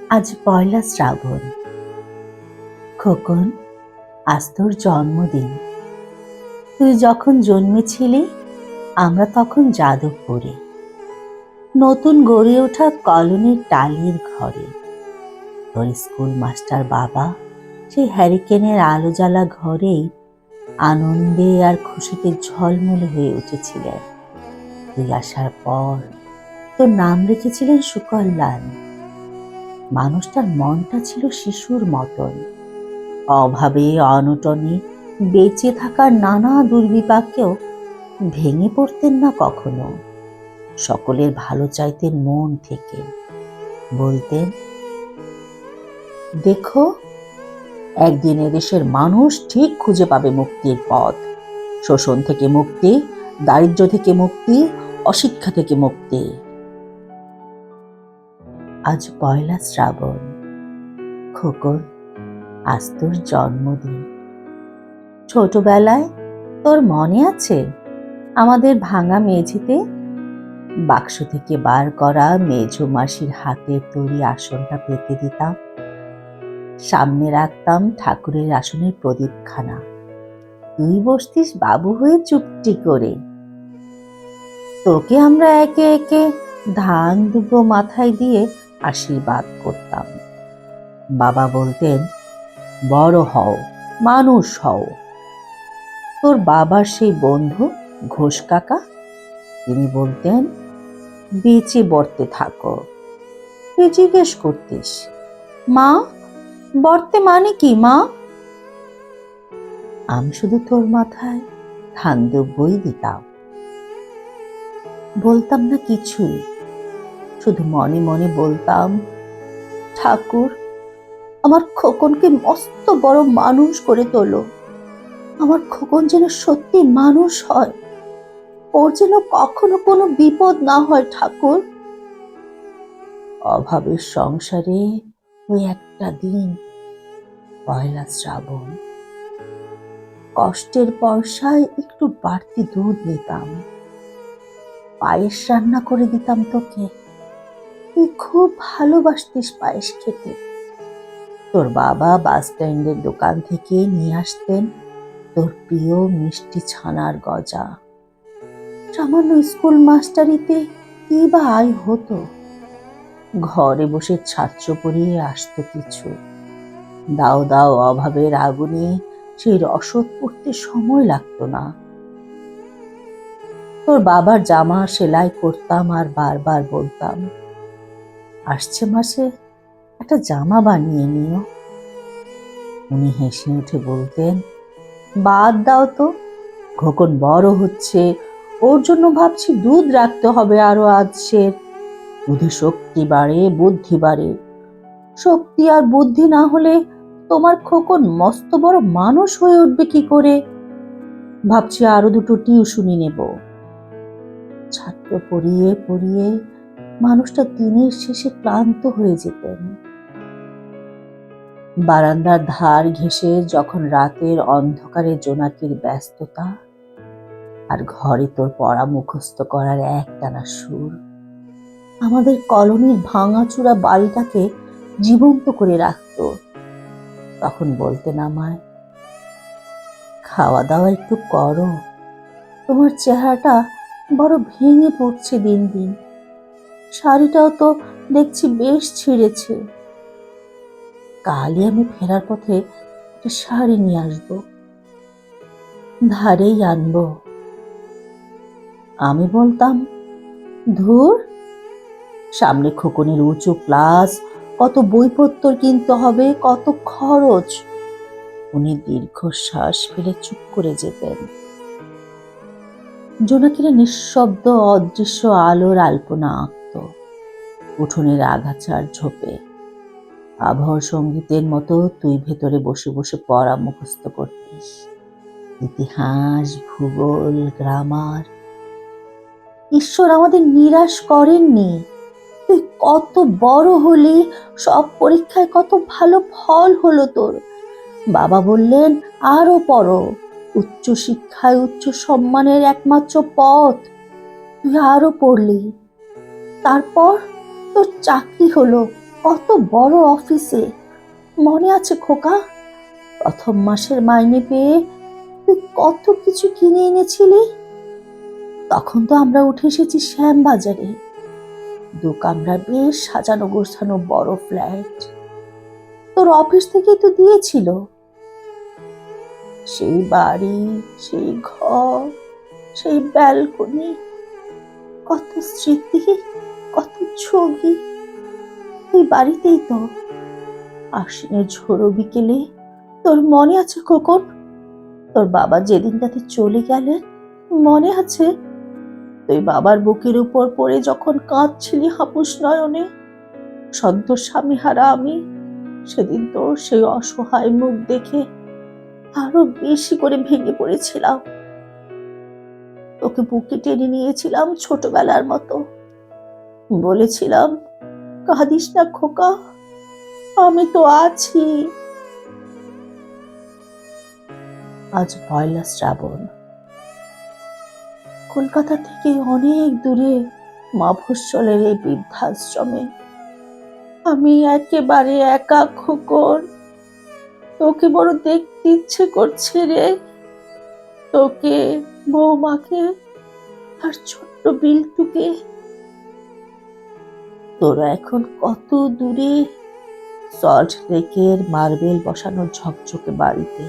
আজ পয়লা শ্রাবণ। খোকন, আজ তোর জন্মদিন। তুই যখন জন্মেছিলি আমরা তখন যাদবপুরে, নতুন গড়ে ওঠা কলোনির টালির ঘরে। তোর স্কুল মাস্টার বাবা সেই হ্যারিকেনের আলো জ্বালা ঘরেই আনন্দে আর খুশিতে ঝলমলে হয়ে উঠেছিলেন। তুই আসার পর তোর নাম রেখেছিলেন সুকল্যাণ। মানুষটার মনটা ছিল শিশুর মতন, অভাবে অনটনে বেঁচে থাকার নানা দুর্বিপাকেও ভেঙে পড়তেন না কখনো। সকলের ভালো চাইতেন মন থেকে। বলতেন, দেখো, একদিন এদেশের মানুষ ঠিক খুঁজে পাবে মুক্তির পথ। শোষণ থেকে মুক্তি, দারিদ্র্য থেকে মুক্তি, অশিক্ষা থেকে মুক্তি। আজ পয়লা শ্রাবণ। খোকন, আজ তোর জন্মদিন। ছোটবেলায় তোর মনে আছে আমাদের ভাঙা মেঝেতে বাক্স থেকে বার করা মেঝো মাসির হাতের তৈরি আসনটা পেতে দিতাম, সামনে রাখতাম ঠাকুরের আসনের প্রদীপখানা, তুই বসতিস বাবু হয়ে চুপটি করে। তোকে আমরা একে একে ধান দুটো মাথায় দিয়ে আশীর্বাদ করতাম। বাবা বলতেন, বড় হও, মানুষ হও। তোর বাবার সেই বন্ধু ঘোষ কাকা, তিনি বলতেন, বেঁচে বর্তে থাকো। তুই জিজ্ঞেস করতিস, মা, বর্তে মানে কি মা? আমি শুধু তোর মাথায় ধান দুব্বই দিতাম, বলতাম না কিছুই। শুধু মনে মনে বলতাম, ঠাকুর, আমার খোকনকে মস্ত বড় মানুষ করে তোলো। আমার খোকন যেন সত্যি মানুষ হয়, ওর যেন কখনো কোনো বিপদ না হয় ঠাকুর। অভাবের সংসারে ওই একটা দিন, পয়লা শ্রাবণ, কষ্টের পয়সায় একটু বাড়তি দুধ নিতাম, পায়েস রান্না করে দিতাম তোকে। তুই খুব ভালোবাসতিস পায়েস খেতে। তোর বাবা বাস স্ট্যান্ডের দোকান থেকে নিয়ে আসতেন তোর প্রিয় মিষ্টি ছানার গজা। সামান্য স্কুল মাস্টারিতে কি বা আয় হতো, ঘরে বসে ছাত্র পড়িয়ে আসতো কিছু। দাও দাও অভাবের আগুনে সেই রসদ পড়তে সময় লাগতো না। তোর বাবার জামা সেলাই করতাম আর বারবার বলতাম, আসছে মাসে একটা জামা বানিয়ে নিও। উনি হেসে উঠে বলতেন, বাদ দাও তো, খোকন বড় হচ্ছে, ওর জন্য ভাবছি দুধ রাখতে হবে আরো আজকের। দুধে শক্তি বাড়ে, বুদ্ধি বাড়ে। শক্তি আর বুদ্ধি না হলে তোমার খোকন মস্ত বড় মানুষ হয়ে উঠবে কি করে? ভাবছি আরো দুটো টিউশনি নেব। ছাত্র পড়িয়ে পড়িয়ে মানুষটা দিনের শেষে ক্লান্ত হয়ে যেতেন। বারান্দার ধার ঘেঁষে যখন রাতের অন্ধকারে জোনাকির ব্যস্ততা, আর ঘরে তোর পড়া মুখস্থ করার একটানা সুর আমাদের কলোনির ভাঙাচুরা বাড়িটাকে জীবন্ত করে রাখতো, তখন বলতেন আমায়, খাওয়া দাওয়া একটু করো, তোমার চেহারাটা বড় ভেঙে পড়ছে দিন দিন। শাড়িটাও তো দেখছি বেশ ছিঁড়েছে। কালই আমি ফেরার পথে একটা শাড়ি নিয়ে আসবো, ধারেই আনবো। আমি বলতাম, ধুর, সামনে খোকনের উঁচু ক্লাস, কত বইপত্র কিনতে হবে, কত খরচ। উনি দীর্ঘশ্বাস ফেলে চুপ করে যেতেন। জোনাকিরা নিঃশব্দ অদৃশ্য আলোর আলপনা আঁকত উঠোনের আগাছার ঝোপে। আবহ সঙ্গীতের মতো তুই ভেতরে বসে বসে পড়া মুখস্থ করতিস, ইতিহাস, ভূগোল, গ্রামার। ঈশ্বর আমাদের নিরাশ করেননি। তুই কত বড় হলি, সব পরীক্ষায় কত ভালো ফল হলো তোর। বাবা বললেন, আরো পড়ো, উচ্চ শিক্ষায় উচ্চ সম্মানের একমাত্র পথ। তুই আরো পড়লি, তারপর তোর চাকরি হলো, কত বড় অফিসে, মনে আছে খোকা? প্রথম মাসের মাইনে পেয়ে তুই কত কিছু কিনে এনেছিলি। তখন তো আমরা উঠে এসেছি শ্যামবাজারে, 2 কামরা বেশ সাজানো গোছানো বড় ফ্ল্যাট। তোর অফিস থেকেই তো দিয়েছিল। সেই বাড়ি, সেই ঘর, সেই ব্যালকনি, কত স্মৃতি, কত ছবি। এই বাড়িতেই তো আশ্বিনের ঝোড়ো বিকেলে, তোর মনে আছে খোকন? তোর বাবা যেদিনটাতে চলে গেলেন, মনে আছে? তুই বাবার বুকের উপর পড়ে যখন কাঁদছিলি হাপুস নয়নে, সদ্য স্বামীহারা আমি সেদিন তোর সেই অসহায় মুখ দেখে আরো বেশি করে ভেঙে পড়েছিলাম। তোকে বুকে টেনে নিয়েছিলাম ছোটবেলার মতো, বলেছিলাম, কাঁদিস না খোকা, আমি তো আছি। আজ 1 শ্রাবণ। কলকাতা থেকে অনেক দূরে মফস্বলের এই বৃদ্ধাশ্রমে আমি একেবারে একা খোকন। তোকে বড় দেখতে ইচ্ছে করছে রে, তোকে, বৌমাকে আর ছোট্ট বিল্টুকে। তোরা এখন কত দূরে, সল্ট লেকের মার্বেল বসানো ঝকঝকে বাড়িতে।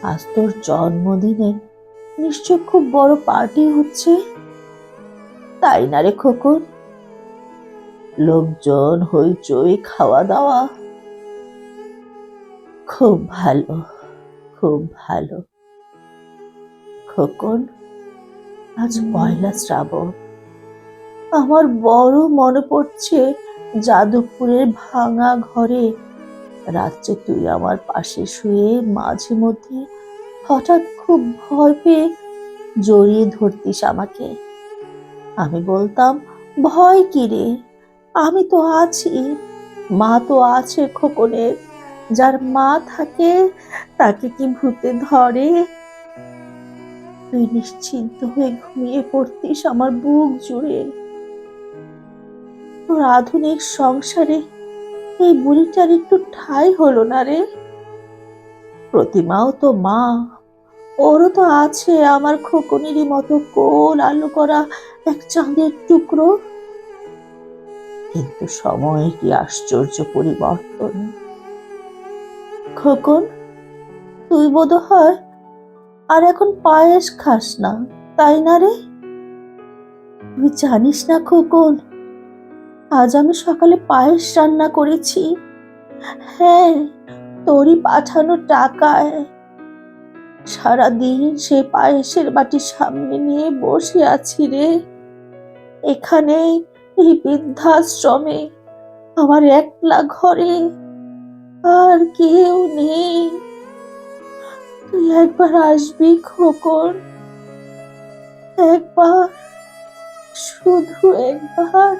আজ তোর জন্মদিনে নিশ্চয় খুব বড় পার্টি হচ্ছে, তাই না রে খোকন? লোকজন, হইচই, খাওয়া দাওয়া। খুব ভালো, খুব ভালো। খোকন, আজ 1 শ্রাবণ। আমার বড় মনে পড়ছে যাদবপুরের ভাঙা ঘরে রাত্রে তুই আমার পাশে শুয়ে মাঝে মধ্যে হঠাৎ খুব ভয় পেয়ে জড়িয়ে ধরতিস আমাকে। আমি বলতাম, ভয় কি রে, আমি তো আছি, মা তো আছে খোকনের। যার মা থাকে তাকে কি ভূতে ধরে? তুই নিশ্চিন্ত হয়ে ঘুমিয়ে পড়তিস আমার বুক জুড়ে। তোর আধুনিক সংসারে এই বুড়িটার একটু ঠাঁই হলো না রে। প্রতিমাও তো মা, ওরও তো আছে আমার খোকনেরই মতো কোল আলো করা এক চাঁদের টুকরো। কিন্তু সময়ের কি আশ্চর্য পরিবর্তন। খোকন, তুই বোধহয় আর এখন পায়েস খাস না, তাই না রে? তুই জানিস না খোকন, আজ আমি সকালে পায়েস রান্না করেছি। হ্যাঁ, তোরই পাঠানো টাকায়। সারাদিন সে পায়েসের বাটি সামনে নিয়ে বসে আছি রে, এখানে, এই বৃদ্ধাশ্রমে, আমার একলা ঘরে, আর কেউ নেই। তুই একবার আসবি খোকন, একবার, শুধু একবার।